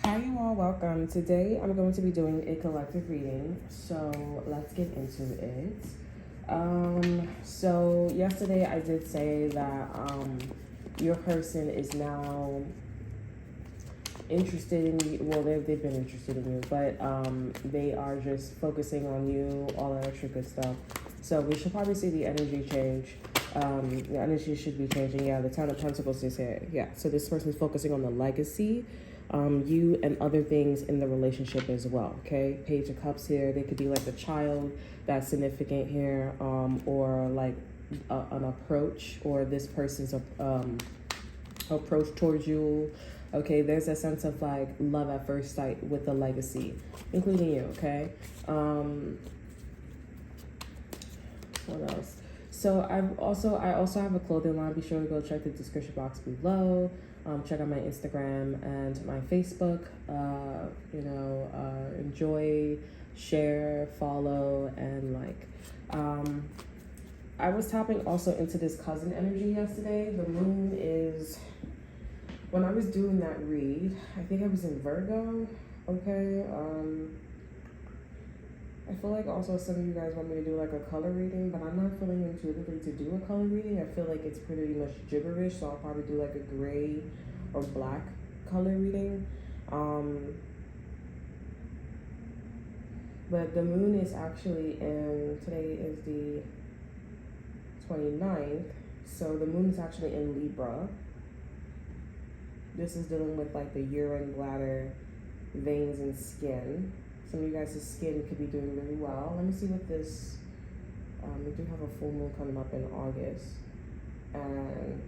Hi, you all. Welcome. Today I'm going to be doing a collective reading, so let's get into it. So yesterday I did say that your person is now interested in you. Well, they've been interested in you, but they are just focusing on you, all that extra good stuff. So we should probably see the energy change. The energy should be changing. Yeah, the Ten of Pentacles is here. Yeah, so this person is focusing on the legacy, you and other things in the relationship as well. Okay, Page of Cups here. They could be like a child that's significant here, or like an approach, or this person's approach towards you. Okay, there's a sense of like love at first sight with the legacy, including you. Okay, what else? So I also have a clothing line. Be sure to go check the description box below. Check out my Instagram and my Facebook. Enjoy, share, follow, and like. I was tapping also into this cousin energy yesterday. The moon is, when I was doing that read, I think I was in Virgo. Okay. I feel like also some of you guys want me to do like a color reading, but I'm not feeling intuitively to do a color reading. I feel like it's pretty much gibberish, so I'll probably do like a gray or black color reading. But the moon is actually today is the 29th, so the moon is actually in Libra. This is dealing with like the urine, bladder, veins, and skin. Some of you guys' skin could be doing really well. Let me see what this, we do have a full moon coming up in August. And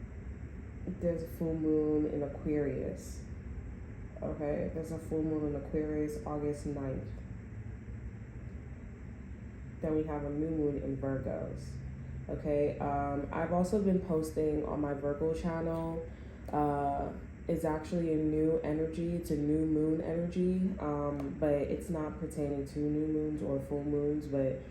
there's a full moon in Aquarius. Okay, there's a full moon in Aquarius, August 9th. Then we have a new moon in Virgos. Okay, I've also been posting on my Virgo channel. It's actually a new energy. It's a new moon energy, but it's not pertaining to new moons or full moons. But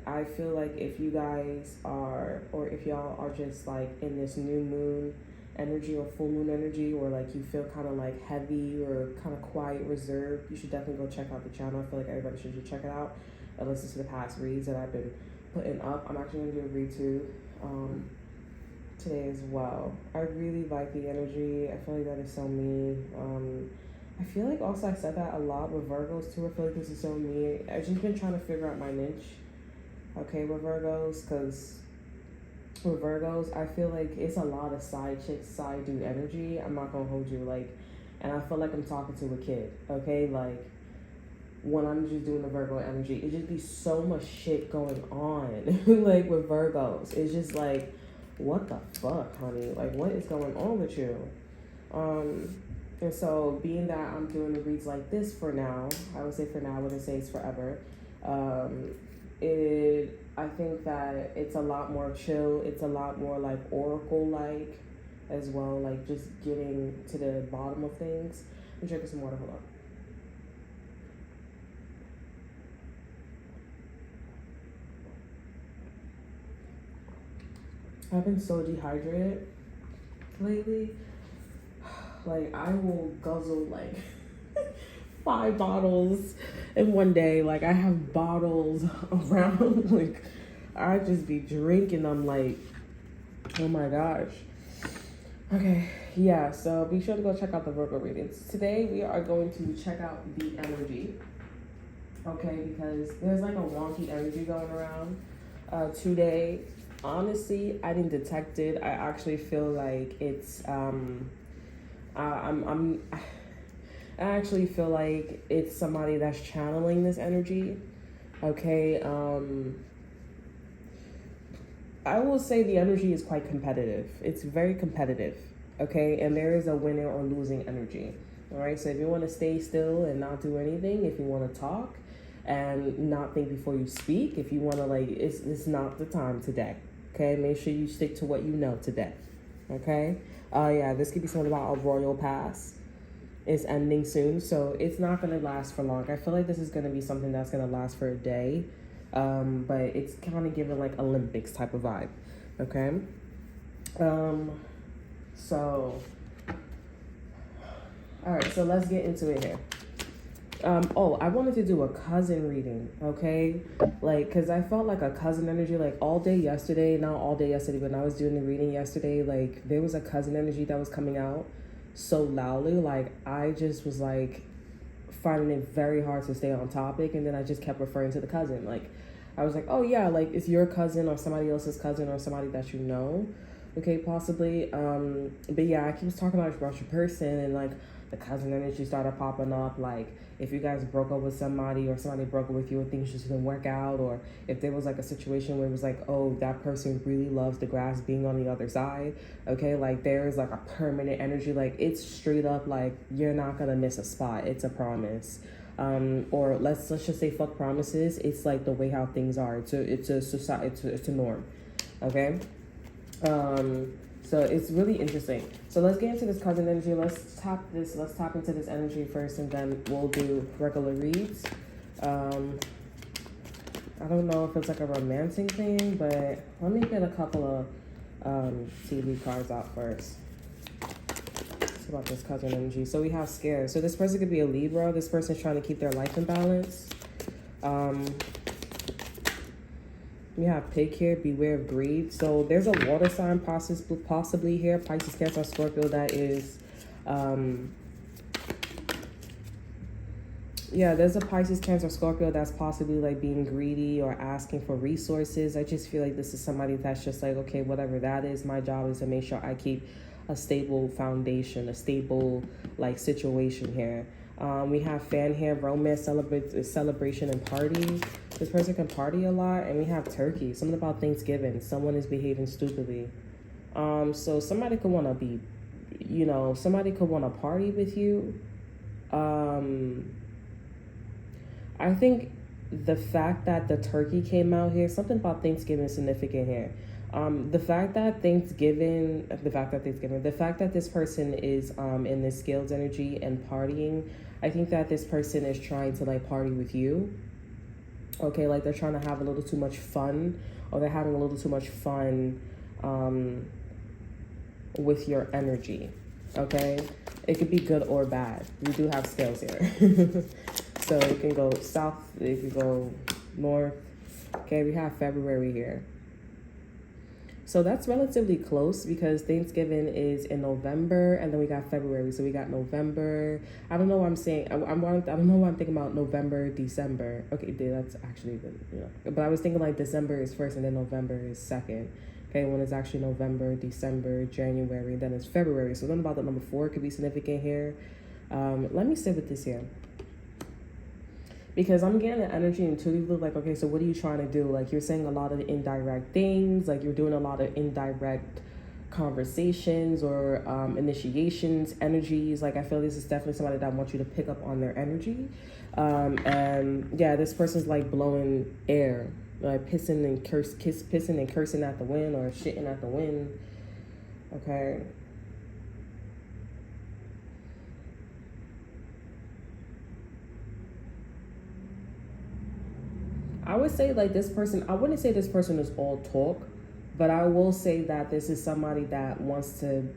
I feel like if you guys are, or if y'all are just like in this new moon energy or full moon energy, or like you feel kind of like heavy or kind of quiet, reserved, you should definitely go check out the channel. I feel like everybody should just check it out and listen to the past reads that I've been putting up. I'm actually gonna do a read too. Today as well. I really like the energy. I feel like that is so me. I feel like also I said that a lot with Virgos too. I feel like this is so me. I've just been trying to figure out my niche, okay, with Virgos, because with Virgos, I feel like it's a lot of side chick, side dude energy. I'm not gonna hold you, like, and I feel like I'm talking to a kid, okay? Like, when I'm just doing the Virgo energy, it just be so much shit going on, like, with Virgos. It's just like, what the fuck, honey? Like, what is going on with you? And so, being that I'm doing the reads like this for now, I would say for now, I wouldn't say it's forever. I think that it's a lot more chill. It's a lot more like oracle-like as well, like just getting to the bottom of things. I'm drinking some water. Hold on. I've been so dehydrated lately. Like, I will guzzle like 5 bottles in one day. Like, I have bottles around. Like, I just be drinking them. Like, oh my gosh. Okay, yeah. So be sure to go check out the Virgo readings. Today we are going to check out the energy. Okay, because there's like a wonky energy going around today. Honestly, I didn't detect it. I actually feel like it's I actually feel like it's somebody that's channeling this energy. Okay, I will say the energy is quite competitive. It's very competitive. Okay, and there is a winning or losing energy. All right, so if you want to stay still and not do anything, if you want to talk and not think before you speak, if you want to, like, it's not the time today. Okay, make sure you stick to what you know today. Okay, yeah, this could be something about a royal pass. It's ending soon, so it's not going to last for long. I feel like this is going to be something that's going to last for a day, but it's kind of giving like Olympics type of vibe. Okay, so All right, so let's get into it here. Oh, I wanted to do a cousin reading, okay? Like, because I felt like a cousin energy, like, all day yesterday, not all day yesterday, but when I was doing the reading yesterday, like, there was a cousin energy that was coming out so loudly. Like, I just was, like, finding it very hard to stay on topic, and then I just kept referring to the cousin. Like, I was like, oh, yeah, like, it's your cousin or somebody else's cousin or somebody that you know, okay, possibly. But, yeah, I keep talking about your person, and, like, the cousin energy started popping up, like, if you guys broke up with somebody or somebody broke up with you and things just didn't work out, or if there was like a situation where it was like, oh, that person really loves the grass being on the other side, okay, like there's like a permanent energy, like it's straight up like you're not gonna miss a spot, it's a promise. Or let's just say fuck promises, it's like the way how things are, it's a society, it's a norm, okay. So it's really interesting. So let's get into this cousin energy. Let's tap into this energy first, and then we'll do regular reads. I don't know if it's like a romantic thing, but let me get a couple of TV cards out first. It's about this cousin energy. So we have scared. So this person could be a Libra. This person's trying to keep their life in balance. We have pig here, beware of greed. So there's a water sign possibly here, Pisces, Cancer, Scorpio, that is, yeah, there's a Pisces, Cancer, Scorpio that's possibly like being greedy or asking for resources. I just feel like this is somebody that's just like, okay, whatever that is, my job is to make sure I keep a stable foundation, a stable like situation here. We have fan here, romance, celebration, and party. This person can party a lot. And we have turkey, something about Thanksgiving. Someone is behaving stupidly. So somebody could want to be, somebody could want to party with you. I think the fact that the turkey came out here, something about Thanksgiving is significant here. The fact that this person is in this scales energy and partying, I think that this person is trying to like party with you. Okay, like they're trying to have a little too much fun, or they're having a little too much fun with your energy. Okay, it could be good or bad. We do have scales here. So it can go south, it can go north. Okay, we have February here. So that's relatively close because Thanksgiving is in November, and then we got February. So we got November. I don't know what I'm saying. I don't know what I'm thinking about November, December. Okay, that's actually good, But I was thinking like December is first and then November is second. Okay, when it's actually November, December, January, then it's February. So then about the number 4 could be significant here. Let me sit with this here. Because I'm getting the energy intuitively, like, okay, so what are you trying to do? Like, you're saying a lot of indirect things, like you're doing a lot of indirect conversations or initiations, energies. Like, I feel this is definitely somebody that wants you to pick up on their energy. And yeah, this person's like blowing air, like pissing and cursing at the wind, or shitting at the wind. Okay. I would say like this person, I wouldn't say this person is all talk, but I will say that this is somebody that wants to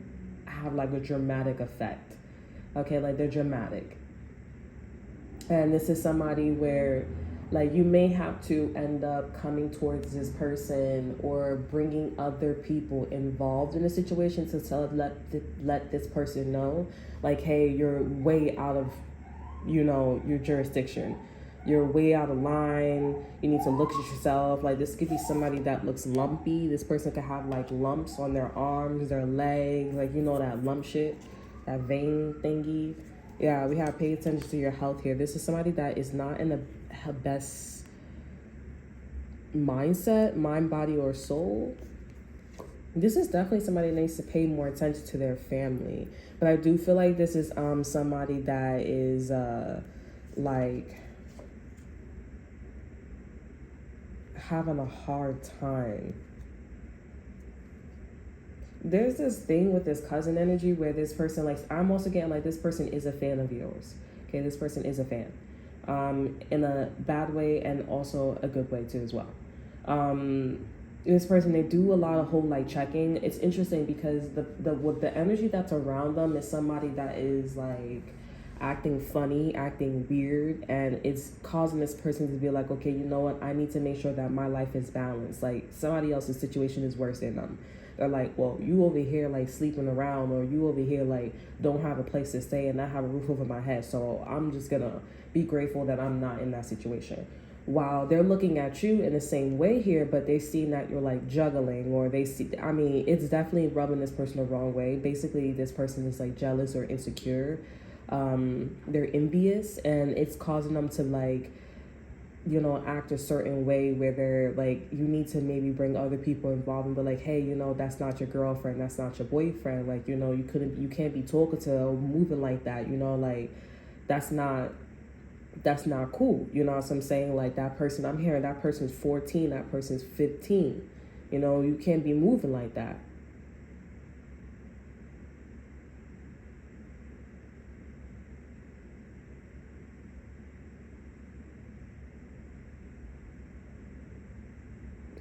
have like a dramatic effect. Okay, like they're dramatic. And this is somebody where like you may have to end up coming towards this person or bringing other people involved in a situation to let this person know, like, hey, you're way out of, your jurisdiction. You're way out of line. You need to look at yourself. Like, this could be somebody that looks lumpy. This person could have like lumps on their arms, their legs, like, that lump shit, that vein thingy. Yeah, we have pay attention to your health here. This is somebody that is not in the best mindset, mind, body, or soul. This is definitely somebody that needs to pay more attention to their family. But I do feel like this is somebody that is like having a hard time. There's this thing with this cousin energy where this person, like, I'm also getting like this person is a fan of yours. Okay, this person is a fan, in a bad way and also a good way too as well. this person, they do a lot of whole like checking. It's interesting because the energy that's around them is somebody that is like acting funny, acting weird, and it's causing this person to be like, okay, you know what, I need to make sure that my life is balanced. Like somebody else's situation is worse than them. They're like, well, you over here like sleeping around, or you over here like don't have a place to stay and not have a roof over my head, so I'm just gonna be grateful that I'm not in that situation. While they're looking at you in the same way here, but they see that you're like juggling, or they see, I mean, it's definitely rubbing this person the wrong way. Basically, this person is like jealous or insecure. They're envious, and it's causing them to like, you know, act a certain way where they're like, you need to maybe bring other people involved and be like, hey, you know, that's not your girlfriend, that's not your boyfriend, like, you know, you can't be talking to or moving like that, you know, like that's not cool. You know what I'm saying? Like that person, I'm hearing that person's 14, that person's 15. You know, you can't be moving like that.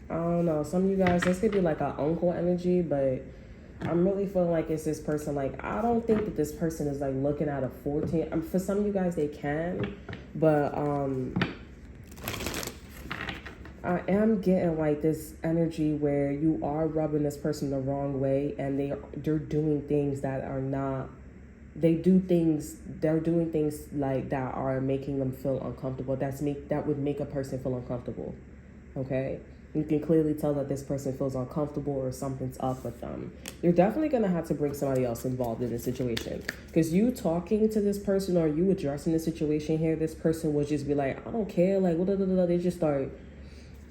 I don't know. Some of you guys, this could be like an uncle energy, but I'm really feeling like it's this person. Like, I don't think that this person is like looking at a 14. For some of you guys, they can, but I am getting like this energy where you are rubbing this person the wrong way, and they're doing things that are not. They're doing things like that are making them feel uncomfortable. That would make a person feel uncomfortable. Okay? You can clearly tell that this person feels uncomfortable or something's up with them. You're definitely going to have to bring somebody else involved in this situation. Because you talking to this person or you addressing the situation here, this person would just be like, I don't care. Like,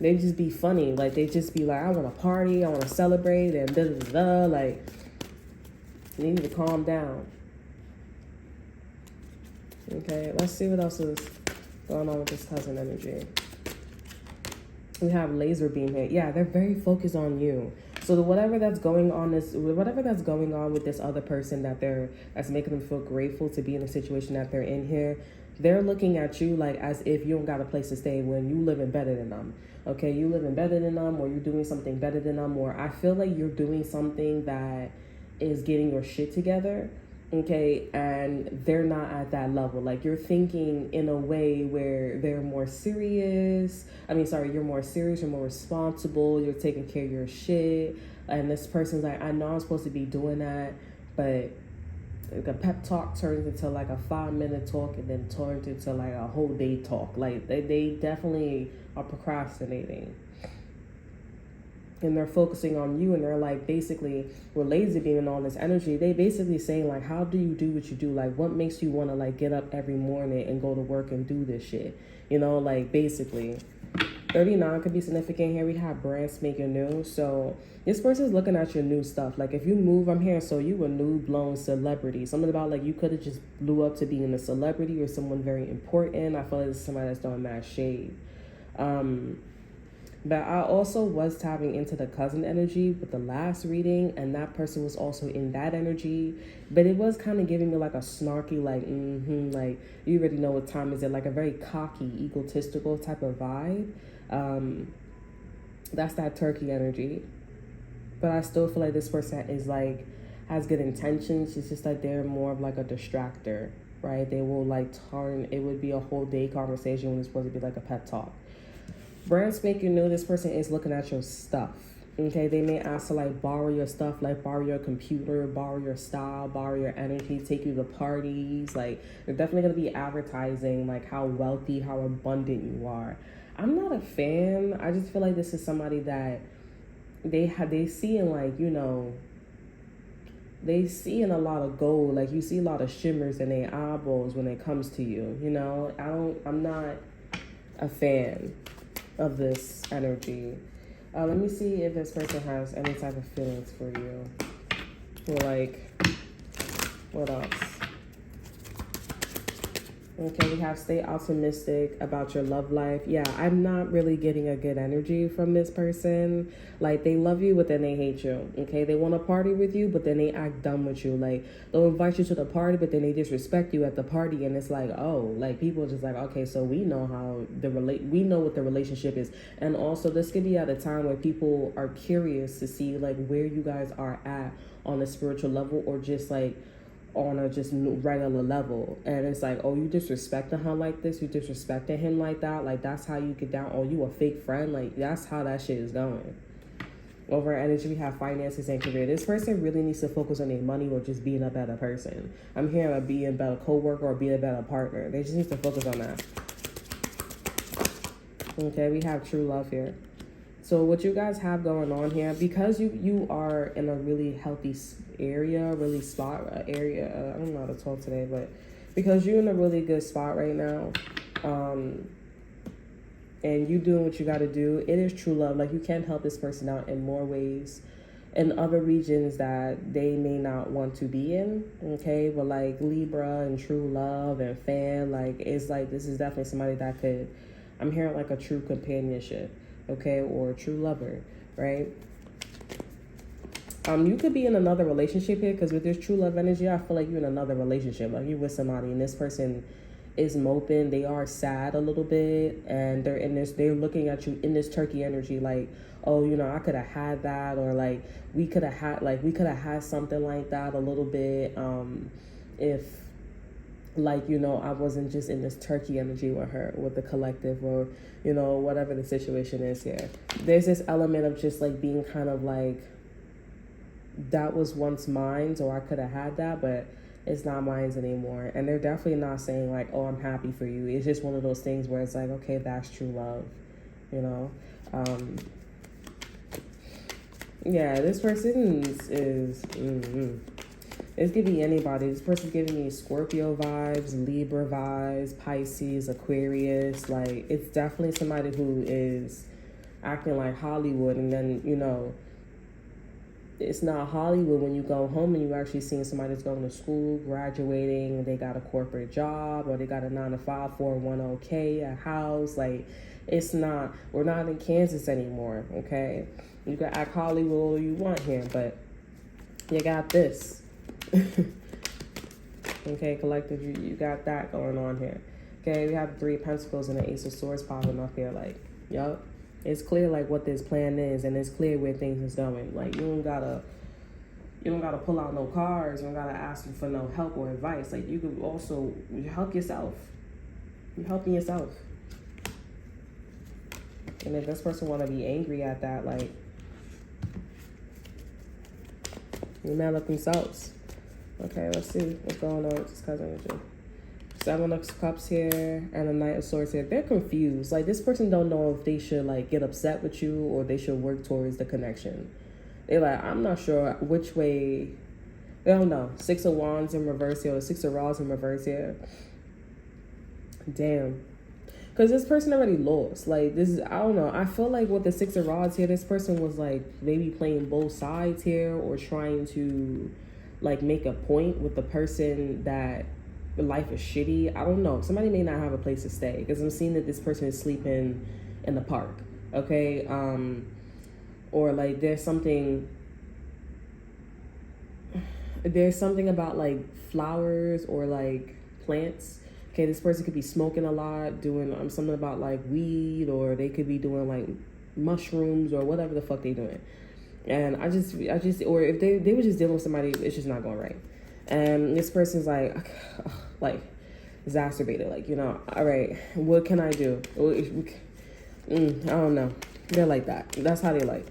they just be funny. Like, they just be like, I want to party, I want to celebrate, and da-da-da-da. Like, you need to calm down. Okay, let's see what else is going on with this cousin energy. We have laser beam here. Yeah, they're very focused on you. So whatever that's going on with this other person that's making them feel grateful to be in the situation that they're in here, they're looking at you like as if you don't got a place to stay when you living better than them. Okay, you living better than them, or you're doing something better than them, or I feel like you're doing something that is getting your shit together. Okay, and they're not at that level. Like, you're thinking in a way where they're more serious. You're more serious, you're more responsible, you're taking care of your shit. And this person's like, I know I'm supposed to be doing that, but the pep talk turns into like a 5-minute talk and then turns into like a whole day talk. Like, they definitely are procrastinating. And they're focusing on you, and they're like, basically, with laser beam and all this energy, they basically saying like, how do you do what you do? Like, what makes you want to like get up every morning and go to work and do this shit? You know, like, basically 39 could be significant here. We have brand spanking new. So this person's looking at your new stuff. Like, if you move, I'm here, so you a new blown celebrity. Something about like you could have just blew up to being a celebrity or someone very important. I feel like it's somebody that's doing mad shade. But I also was tapping into the cousin energy with the last reading, and that person was also in that energy. But it was kind of giving me like a snarky, like, like, you already know what time is it, like a very cocky, egotistical type of vibe. That's that turkey energy. But I still feel like this person is like, has good intentions. It's just like they're more of like a distractor, right? They will like it would be a whole day conversation when it's supposed to be like a pep talk. Brand spanking new, this person is looking at your stuff. Okay, they may ask to like borrow your stuff, like borrow your computer, borrow your style, borrow your energy, take you to parties. Like, they're definitely gonna be advertising like how wealthy, how abundant you are. I'm not a fan. I just feel like this is somebody that they see in like, you know, they see in a lot of gold. Like, you see a lot of shimmers in their eyeballs when it comes to you. You know, I'm not a fan of this energy. Let me see if this person has any type of feelings for you. Or like, what else? Okay, we have stay optimistic about your love life. Yeah, I'm not really getting a good energy from this person. Like, they love you, but then they hate you. Okay, they want to party with you, but then they act dumb with you. Like, they'll invite you to the party, but then they disrespect you at the party, and it's like, oh, like, people just like, okay, so we know how we know what the relationship is. And also, this could be at a time where people are curious to see like where you guys are at on a spiritual level, or just like on a just regular level. And it's like, oh, you disrespecting her like this, you disrespecting him like that, like that's how you get down. Oh, you a fake friend. Like, that's how that shit is going. Over energy, we have finances and career. This person really needs to focus on their money, or just being a better person. I'm hearing about being a better co-worker or being a better partner. They just need to focus on that. Okay, we have true love here. So what you guys have going on here, because you are in a really healthy area, really spot area. I don't know how to talk today, but because you're in a really good spot right now, and you doing what you got to do, it is true love. Like, you can help this person out in more ways, in other regions that they may not want to be in. Okay, but like Libra and true love and fan, like, it's like this is definitely somebody that could. I'm hearing like a true companionship. Okay, or a true lover, right? You could be in another relationship here, because with this true love energy, I feel like you're in another relationship. Like, you're with somebody, and this person is moping. They are sad a little bit, and they're looking at you in this turkey energy, like, oh, you know, I could have had that, or like we could have had something like that a little bit, if, like, you know, I wasn't just in this turkey energy with her, with the collective, or, you know, whatever the situation is here. There's this element of just like being kind of like, that was once mine, or I could have had that, but it's not mine anymore. And they're definitely not saying like, oh, I'm happy for you. It's just one of those things where it's like, okay, that's true love, you know? Yeah, this person is This could be anybody. This person's giving me Scorpio vibes, Libra vibes, Pisces, Aquarius. Like, it's definitely somebody who is acting like Hollywood. And then, you know, it's not Hollywood when you go home and you actually seeing somebody that's going to school, graduating, they got a corporate job, or they got a 9-to-5, 401k, a house. Like, it's not, we're not in Kansas anymore, okay? You can act Hollywood all you want here, but you got this. Okay, collective, you got that going on here. Okay, we have 3 Pentacles and the Ace of Swords popping up here. Like, yup, it's clear like what this plan is, and it's clear where things is going. Like, you don't gotta pull out no cards. You don't gotta ask them for no help or advice. Like, you could also help yourself. You're helping yourself. And if this person want to be angry at that, like, you're mad at themselves. Okay, let's see what's going on with this cousin energy. 7 of Cups here and a Knight of Swords here. They're confused. Like, this person don't know if they should like get upset with you, or they should work towards the connection. They're like, I'm not sure which way. They don't know. 6 of Wands in reverse here, or 6 of Rods in reverse here. Damn. Because this person already lost. Like, this is, I don't know. I feel like with the 6 of Rods here, this person was like maybe playing both sides here, or trying to like make a point with the person that the life is shitty. I don't know. Somebody may not have a place to stay, because I'm seeing that this person is sleeping in the park. Okay. Or like there's something about like flowers or like plants. Okay, this person could be smoking a lot, doing something about like weed, or they could be doing like mushrooms or whatever the fuck they doing. And I just, or if they were just dealing with somebody, it's just not going right. And this person's like exacerbated, like, you know, all right, what can I do? I don't know. They're like that. That's how they like.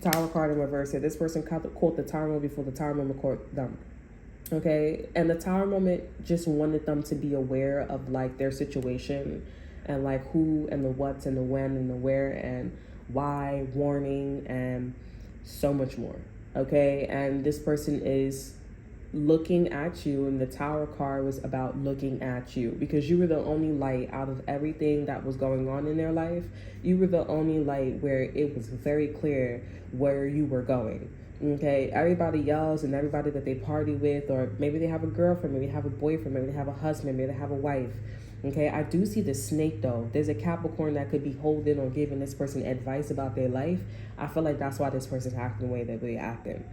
Tower card in reverse here. This person caught the Tower moment before the Tower moment caught them. Okay, and the Tower moment just wanted them to be aware of like their situation, and like who and the what's and the when and the where and why, warning, and so much more. Okay, and this person is looking at you, and the Tower card was about looking at you, because you were the only light out of everything that was going on in their life. You were the only light where it was very clear where you were going. Okay, everybody yells, and everybody that they party with, or maybe they have a girlfriend, maybe they have a boyfriend, maybe they have a husband, maybe they have a wife. Okay, I do see the snake though. There's a Capricorn that could be holding or giving this person advice about their life. I feel like that's why this person's acting the way that they're acting.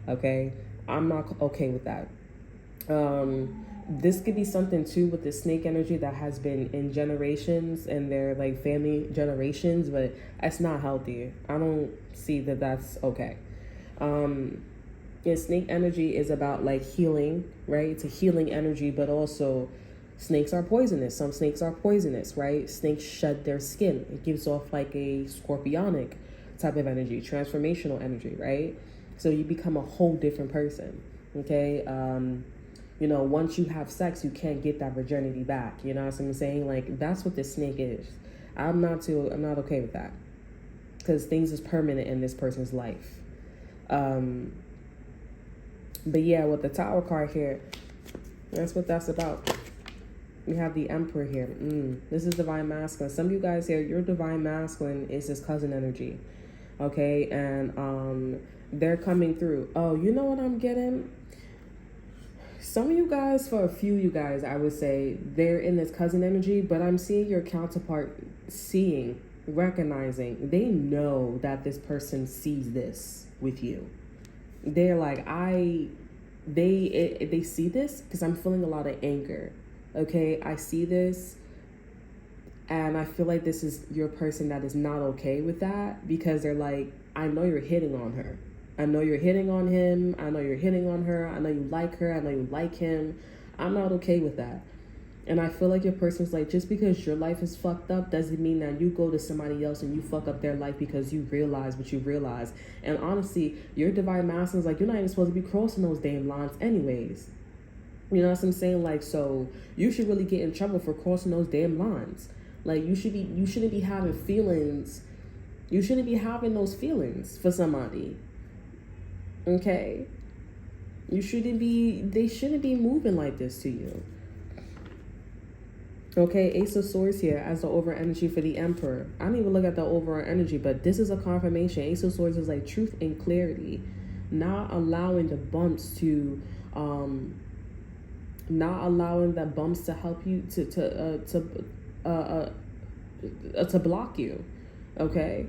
Okay, I'm not okay with that. This could be something too with the snake energy that has been in generations and their like family generations, but that's not healthy. I don't see that that's okay. Snake energy is about like healing, right? It's a healing energy, but also snakes are poisonous. Some snakes are poisonous, right? Snakes shed their skin. It gives off like a scorpionic type of energy, transformational energy, right? So you become a whole different person, okay? Once you have sex, you can't get that virginity back. You know what I'm saying? Like, that's what this snake is. I'm not okay with that, because things is permanent in this person's life. But yeah, with the Tower card here, that's what that's about. We have the Emperor here. This is Divine Masculine. Some of you guys here, your Divine Masculine is this cousin energy. Okay, and they're coming through. Oh, you know what I'm getting? Some of you guys, for a few of you guys, I would say they're in this cousin energy, but I'm seeing your counterpart recognizing, they know that this person sees this with you. They're like, they see this because I'm feeling a lot of anger. Okay, I see this, and I feel like this is your person that is not okay with that, because they're like, I know you're hitting on her. I know you're hitting on him. I know you're hitting on her. I know you like her. I know you like him. I'm not okay with that. And I feel like your person's like, just because your life is fucked up doesn't mean that you go to somebody else and you fuck up their life because you realize what you realize. And honestly, your Divine Masculine's like, you're not even supposed to be crossing those damn lines anyways. You know what I'm saying? Like, so you should really get in trouble for crossing those damn lines. Like, you shouldn't be having feelings. You shouldn't be having those feelings for somebody. Okay? They shouldn't be moving like this to you. Okay, Ace of Swords here as the overall energy for the Emperor. I didn't even look at the overall energy, but this is a confirmation. Ace of Swords is like truth and clarity. Not allowing the bumps to help you to block you. Okay?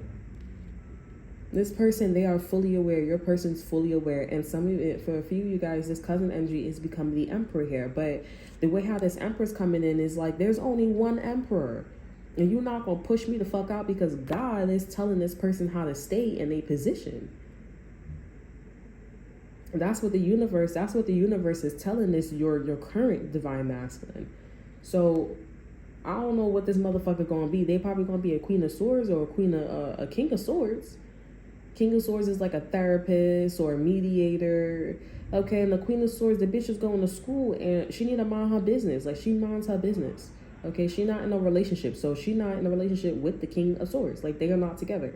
This person, they are fully aware. Your person's fully aware. And for a few of you guys, this cousin energy is becoming the Emperor here. But the way how this Emperor's coming in is like, there's only one Emperor. And you're not going to push me the fuck out because God is telling this person how to stay in a position. That's what the universe is telling this, your current Divine Masculine. So I don't know what this motherfucker going to be. They probably going to be a Queen of Swords or a King of Swords. King of Swords is like a therapist or a mediator. Okay, and the Queen of Swords, the bitch is going to school and she need to mind her business. Like, she minds her business. Okay, she not in a relationship. So she not in a relationship with the King of Swords. Like, they are not together.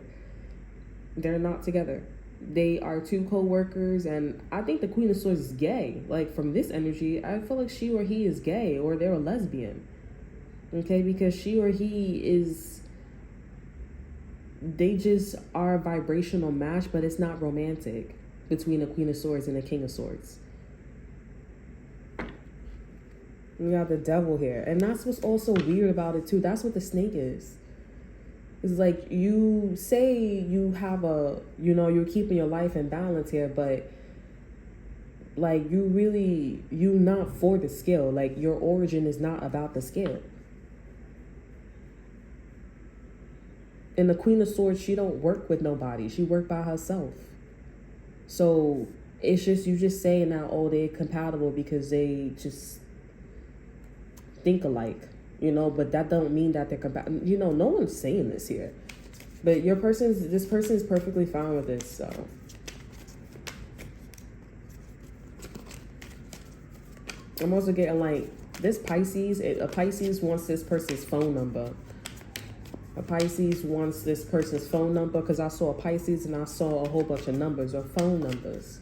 They're not together. They are two co-workers, and I think the Queen of Swords is gay. Like, from this energy, I feel like she or he is gay, or they're a lesbian. Okay, because she or he is... They just are a vibrational match, but it's not romantic between the Queen of Swords and the King of Swords. We got the Devil here. And that's what's also weird about it, too. That's what the snake is. It's like, you say you have you're keeping your life in balance here, but like, you not for the skill. Like, your origin is not about the skill. And the Queen of Swords, she don't work with nobody. She work by herself. So it's just, you just saying that, oh, they're compatible because they just think alike, but that don't mean that they're compatible. No one's saying this here. But this person is perfectly fine with this, so. I'm also getting like, this Pisces, a Pisces wants this person's phone number. A Pisces wants this person's phone number, because I saw a Pisces and I saw a whole bunch of numbers or phone numbers.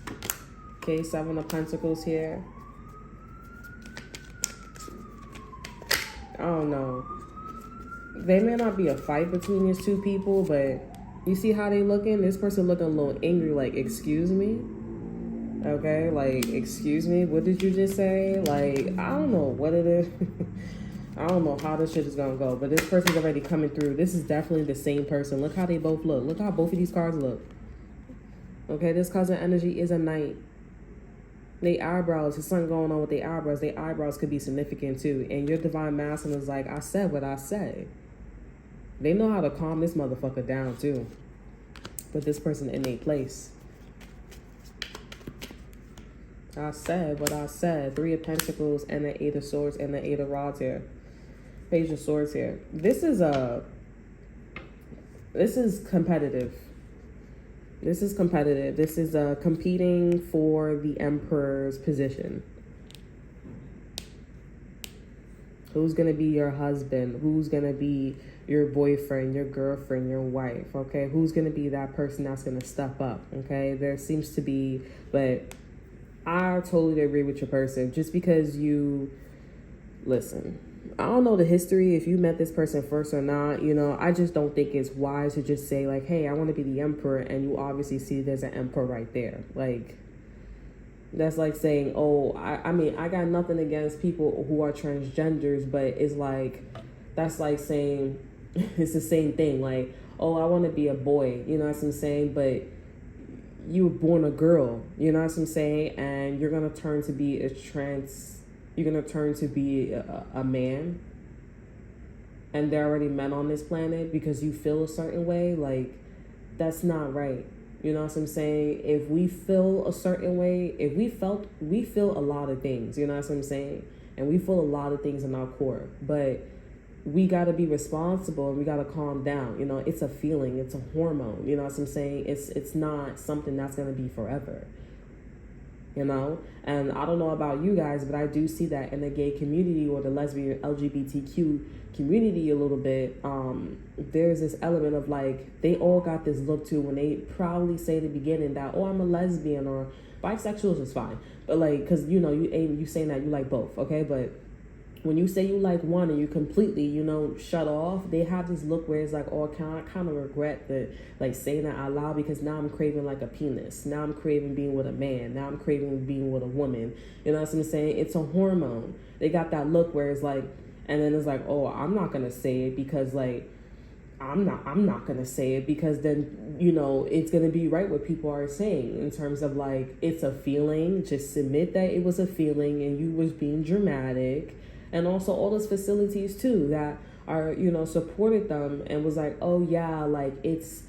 Okay, 7 of Pentacles here. I don't know. There may not be a fight between these two people, but you see how they looking? This person looking a little angry, like, excuse me? Okay, like, excuse me, what did you just say? Like, I don't know what it is. I don't know how this shit is gonna go, but this person's already coming through. This is definitely the same person. Look how they both look. Look how both of these cards look. Okay, this cousin energy is a knight. They eyebrows, there's something going on with their eyebrows. Their eyebrows could be significant too. And your divine masculine is like, I said what I said. They know how to calm this motherfucker down too. Put this person in a place. I said what I said. 3 of Pentacles and the 8 of Swords and the 8 of Rods here. Page of Swords here. This is competitive. This is competitive. This is competing for the Emperor's position. Who's going to be your husband? Who's going to be your boyfriend, your girlfriend, your wife? Okay, who's going to be that person that's going to step up? Okay, there seems to be, but I totally agree with your person. Just because you, listen, I don't know the history, if you met this person first or not, you know, I just don't think it's wise to just say like, hey, I want to be the emperor, and you obviously see there's an emperor right there. Like, that's like saying, oh, I mean, I got nothing against people who are transgenders, but it's like, that's like saying, it's the same thing. Like, oh, I want to be a boy, you know what I'm saying? But you were born a girl, you know what I'm saying? And you're going to turn to be you're going to turn to be a man. And there are already men on this planet because you feel a certain way. Like, that's not right. You know what I'm saying? If we feel a certain way, we feel a lot of things, you know what I'm saying? And we feel a lot of things in our core, but we got to be responsible and we got to calm down. You know, it's a feeling, it's a hormone, you know what I'm saying? It's not something that's going to be forever, you know? And I don't know about you guys, but I do see that in the gay community or the lesbian LGBTQ community a little bit. There's this element of like, they all got this look to when they proudly say in the beginning that, oh, I'm a lesbian, or bisexuals is fine. But like, because, you know, you saying that you like both, okay? But when you say you like one and you completely, you know, shut off, they have this look where it's like, oh, I kind of regret that, like, saying that out loud, because now I'm craving like a penis. Now I'm craving being with a man. Now I'm craving being with a woman. You know what I'm saying? It's a hormone. They got that look where it's like, and then it's like, oh, I'm not going to say it because, like, I'm not going to say it because then, you know, it's going to be right what people are saying in terms of, like, it's a feeling. Just admit that it was a feeling and you was being dramatic. And also all those facilities, too, that are, you know, supported them and was like, oh, yeah, like, it's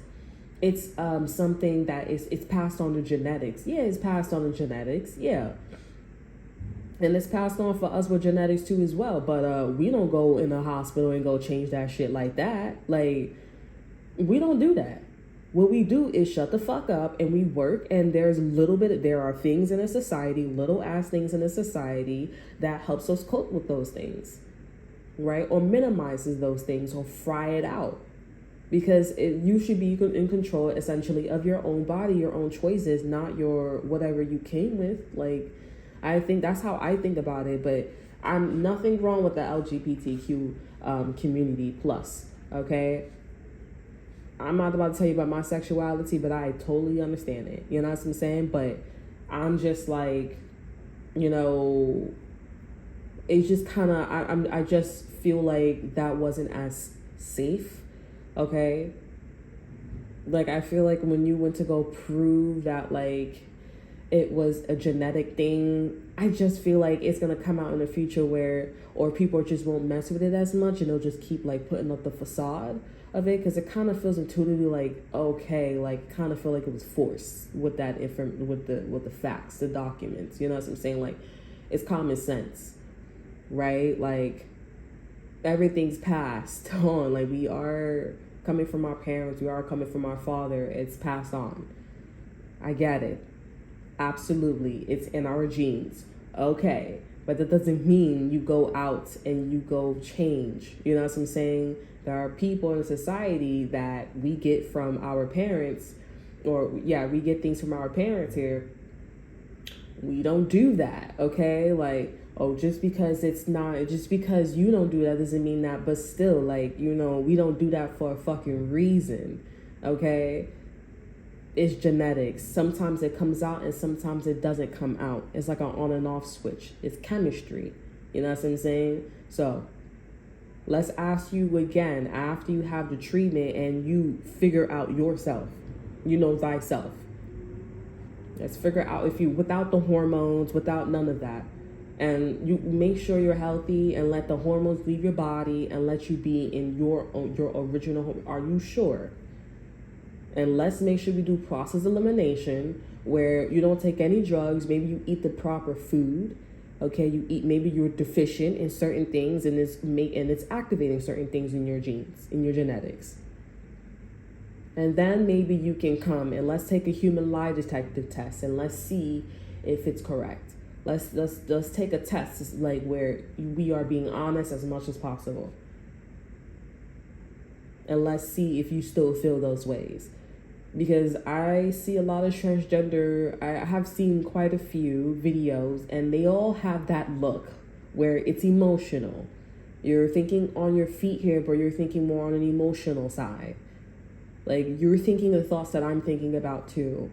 something that it's passed on to genetics. Yeah, it's passed on to genetics. Yeah. And it's passed on for us with genetics too as well. But we don't go in a hospital and go change that shit like that. Like, we don't do that. What we do is shut the fuck up and we work. And there are things in a society, little ass things in a society that helps us cope with those things, right? Or minimizes those things or fry it out. Because you should be in control essentially of your own body, your own choices, not your whatever you came with. Like, I think that's how I think about it, but I'm nothing wrong with the LGBTQ community plus, okay? I'm not about to tell you about my sexuality, but I totally understand it. You know what I'm saying? But I'm just like, you know, it's just kind of, I just feel like that wasn't as safe, okay? Like, I feel like when you went to go prove that, like, it was a genetic thing, I just feel like it's going to come out in the future where, or people just won't mess with it as much and they'll just keep like putting up the facade of it, because it kind of feels intuitively like, okay, like kind of feel like it was forced with that with the facts, the documents, you know what I'm saying? Like, it's common sense, right? Like, everything's passed on. Like, we are coming from our parents, we are coming from our father, it's passed on. I get it. Absolutely, it's in our genes. Okay, but that doesn't mean you go out and you go change. You know what I'm saying? There are people in society that we get from our parents, we get things from our parents here. We don't do that, okay? Like, oh, just because you don't do that doesn't mean that, but still, like, you know, we don't do that for a fucking reason, okay? It's genetics. Sometimes it comes out and sometimes it doesn't come out. It's like an on and off switch. It's chemistry. You know what I'm saying? So let's ask you again after you have the treatment and you figure out yourself. You know thyself. Let's figure out if you, without the hormones, without none of that. And you make sure you're healthy and let the hormones leave your body and let you be in your original home. Are you sure? And let's make sure we do process elimination where you don't take any drugs. Maybe you eat the proper food. Okay, you eat, maybe you're deficient in certain things and it's activating certain things in your genes, in your genetics. And then maybe you can come and let's take a human lie detector test and let's see if it's correct. Let's take a test like where we are being honest as much as possible. And let's see if you still feel those ways. Because I see a lot of transgender, I have seen quite a few videos and they all have that look where it's emotional. You're thinking on your feet here, but you're thinking more on an emotional side. Like you're thinking the thoughts that I'm thinking about too.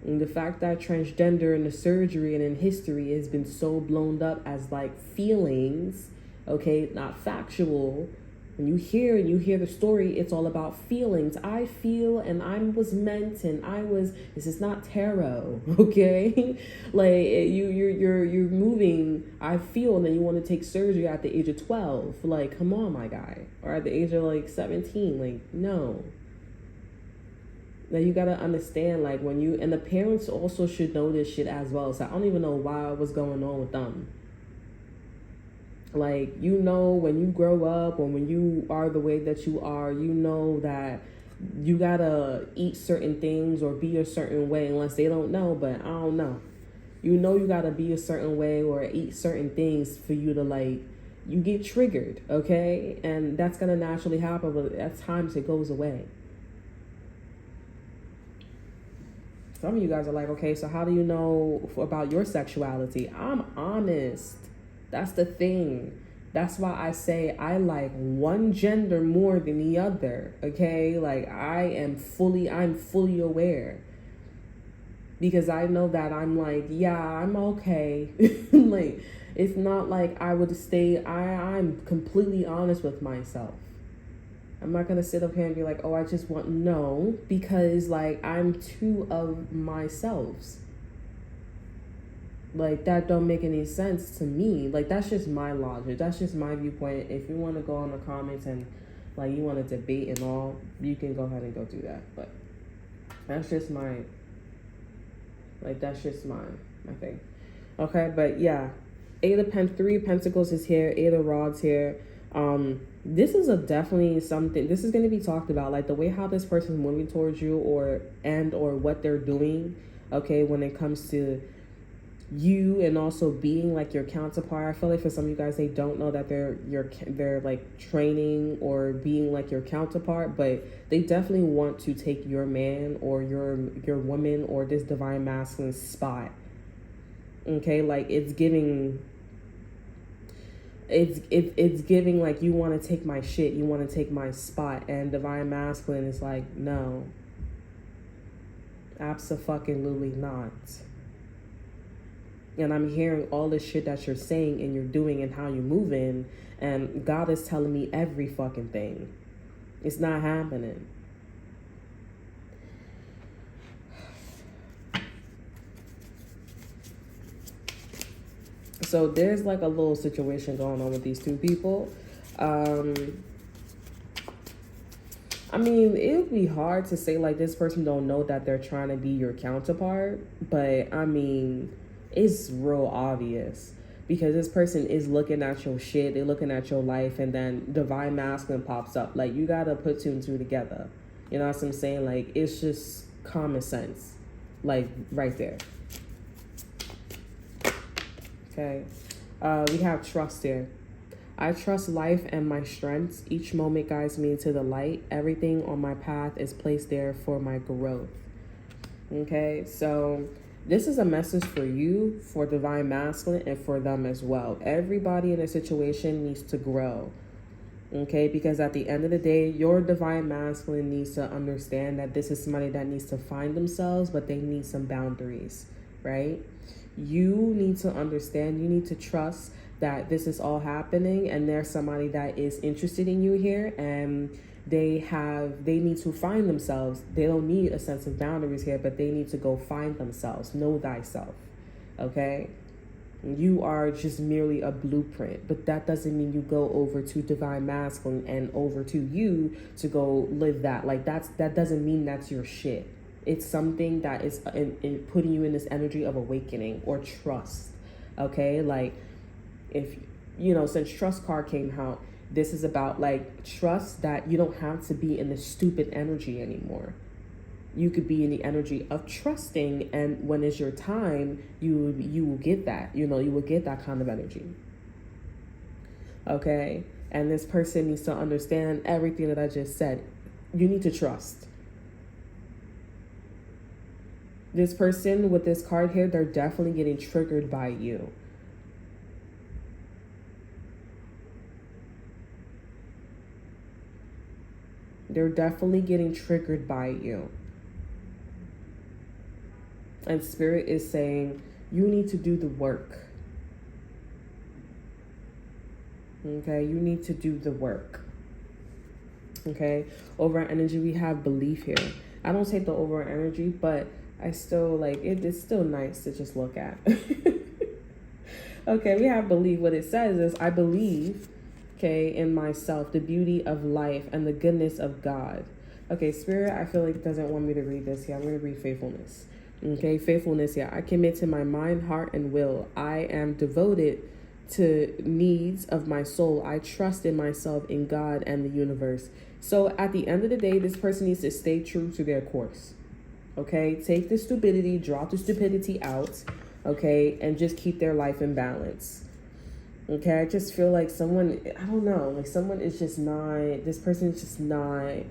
And the fact that transgender in the surgery and in history has been so blown up as like feelings, okay, not factual. When you hear the story, it's all about feelings. I feel and I was meant and this is not tarot, okay? Like you're moving, I feel, and then you want to take surgery at the age of 12. Like, come on, my guy. Or at the age of like 17, like, no. Now you gotta understand, like and the parents also should know this shit as well. So I don't even know why what's going on with them. Like, you know, when you grow up or when you are the way that you are, you know that you gotta eat certain things or be a certain way unless they don't know, but I don't know. You know you gotta be a certain way or eat certain things for you to like, you get triggered, okay? And that's gonna naturally happen, but at times it goes away. Some of you guys are like, okay, so how do you know about your sexuality? I'm honest. That's the thing. That's why I say I like one gender more than the other, okay? Like I'm fully aware. Because I know that I'm like, yeah, I'm okay. Like, it's not like I would stay, I'm completely honest with myself. I'm not going to sit up here and be like, oh, I just want, no, because like I'm two of myselves. Like, that don't make any sense to me. Like, that's just my logic. That's just my viewpoint. If you want to go on the comments and, like, you want to debate and all, you can go ahead and go do that. But that's just my thing. Okay, but yeah. Three of Pentacles is here. Eight of Rods here. This is definitely something. This is going to be talked about. Like, the way how this person's moving towards you or what they're doing, okay, when it comes to you and also being like your counterpart. I feel like for some of you guys, they don't know that they're like training or being like your counterpart, but they definitely want to take your man or your woman or this divine masculine spot. Okay, like it's giving like you want to take my shit, you want to take my spot, and divine masculine is like, no, abso-fucking-lutely not. And I'm hearing all this shit that you're saying and you're doing and how you're moving, and God is telling me every fucking thing. It's not happening. So there's like a little situation going on with these two people. I mean, it would be hard to say like this person don't know that they're trying to be your counterpart, but I mean, it's real obvious because this person is looking at your shit, they're looking at your life, and then divine masculine pops up. Like, you gotta put two and two together. You know what I'm saying? Like, it's just common sense, like right there. Okay, we have trust here. I trust life and my strengths. Each moment guides me into the light. Everything on my path is placed there for my growth. Okay, so this is a message for you, for divine masculine, and for them as well. Everybody in a situation needs to grow. Okay, because at the end of the day, your divine masculine needs to understand that this is somebody that needs to find themselves, but they need some boundaries, right? You need to understand, you need to trust that this is all happening and there's somebody that is interested in you here, and they need to find themselves. They don't need a sense of boundaries here, but they need to go find themselves. Know thyself. Okay? You are just merely a blueprint, but that doesn't mean you go over to divine masculine and over to you to go live that. Like that doesn't mean that's your shit. It's something that is in putting you in this energy of awakening or trust. Okay, like if since trust card came out, this is about like trust that you don't have to be in this stupid energy anymore. You could be in the energy of trusting, and when it's your time, you will get that. You will get that kind of energy. Okay? And this person needs to understand everything that I just said. You need to trust. This person with this card here, they're definitely getting triggered by you. They're definitely getting triggered by you. And Spirit is saying, you need to do the work. Okay, you need to do the work. Okay, over energy, we have belief here. I don't take the over energy, but I still like it. It's still nice to just look at. Okay, we have belief. What it says is, I believe, okay, in myself, the beauty of life and the goodness of God. Okay, Spirit, I feel like doesn't want me to read this here. I'm going to read faithfulness. Okay, faithfulness, yeah. I commit to my mind, heart, and will. I am devoted to needs of my soul. I trust in myself, in God, and the universe. So at the end of the day, this person needs to stay true to their course. Okay, take the stupidity, drop the stupidity out, okay, and just keep their life in balance. Okay, I just feel like someone, I don't know, like someone is just not, this person is just not,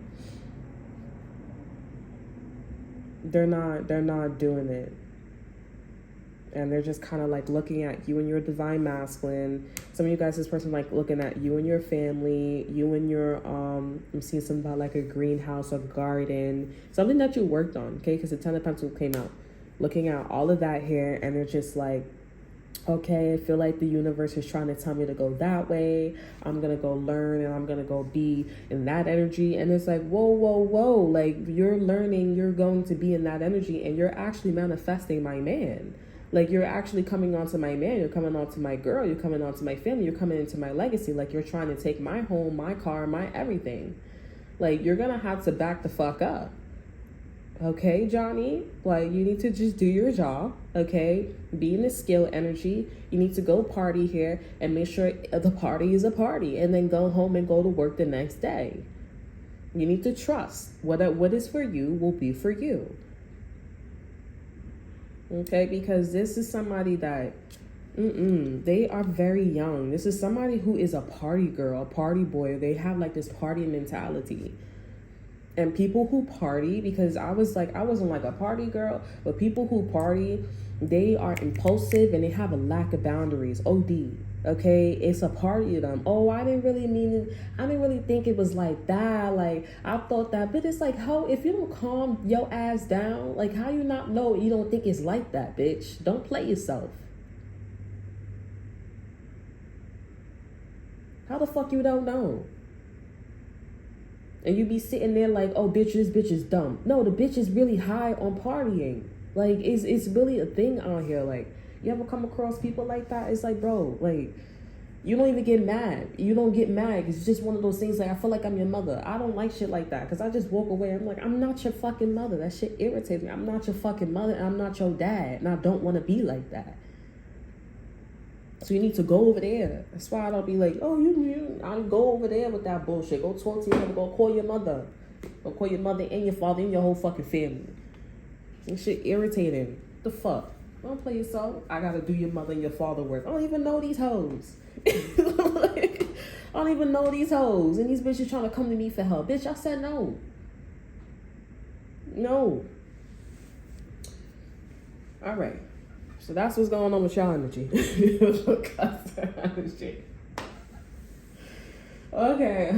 they're not doing it. And they're just kind of like looking at you and your divine masculine. Some of you guys, this person like looking at you and your family, you and your, I'm seeing something about like a greenhouse or garden, something that you worked on, okay? Because the 10 of Pentacles came out. Looking at all of that here, and they're just like, okay, I feel like the universe is trying to tell me to go that way. I'm going to go learn and I'm going to go be in that energy. And it's like, whoa. Like you're learning, you're going to be in that energy and you're actually manifesting my man. Like you're actually coming onto my man. You're coming onto my girl. You're coming onto my family. You're coming into my legacy. Like you're trying to take my home, my car, my everything. Like you're going to have to back the fuck up. Okay, Johnny, like you need to just do your job, okay? Be in the skill energy. You need to go party here and make sure the party is a party and then go home and go to work the next day. You need to trust what is for you will be for you. Okay, because this is somebody that, they are very young. This is somebody who is a party girl, a party boy. They have like this party mentality. And people who party, because I wasn't like a party girl, but people who party, they are impulsive and they have a lack of boundaries. OD. Okay, it's a party to them. Oh, I didn't really mean it. I didn't really think it was like that. Like I thought that, but it's like, how if you don't calm your ass down, like how you not know you don't think it's like that, bitch? Don't play yourself. How the fuck you don't know? And you be sitting there like, oh, bitch, this bitch is dumb. No, the bitch is really high on partying. Like, it's really a thing out here. Like, you ever come across people like that? It's like, bro, like, you don't even get mad. You don't get mad. It's just one of those things like, I feel like I'm your mother. I don't like shit like that because I just walk away. I'm like, I'm not your fucking mother. That shit irritates me. I'm not your fucking mother and I'm not your dad. And I don't want to be like that. So you need to go over there. That's why I don't be like, oh, I'll go over there with that bullshit. Go talk to your mother. Go call your mother. Go call your mother and your father and your whole fucking family. This shit irritating. The fuck? Don't play yourself. I gotta do your mother and your father work. I don't even know these hoes. I don't even know these hoes. And these bitches trying to come to me for help. Bitch, I said no. No. All right. So that's what's going on with y'all energy. Okay,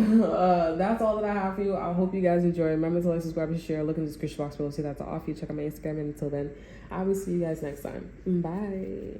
that's all that I have for you. I hope you guys enjoy. Remember to like, subscribe, and share. Look in the description box below. See that's off you. Check out my Instagram. And until then, I will see you guys next time. Bye.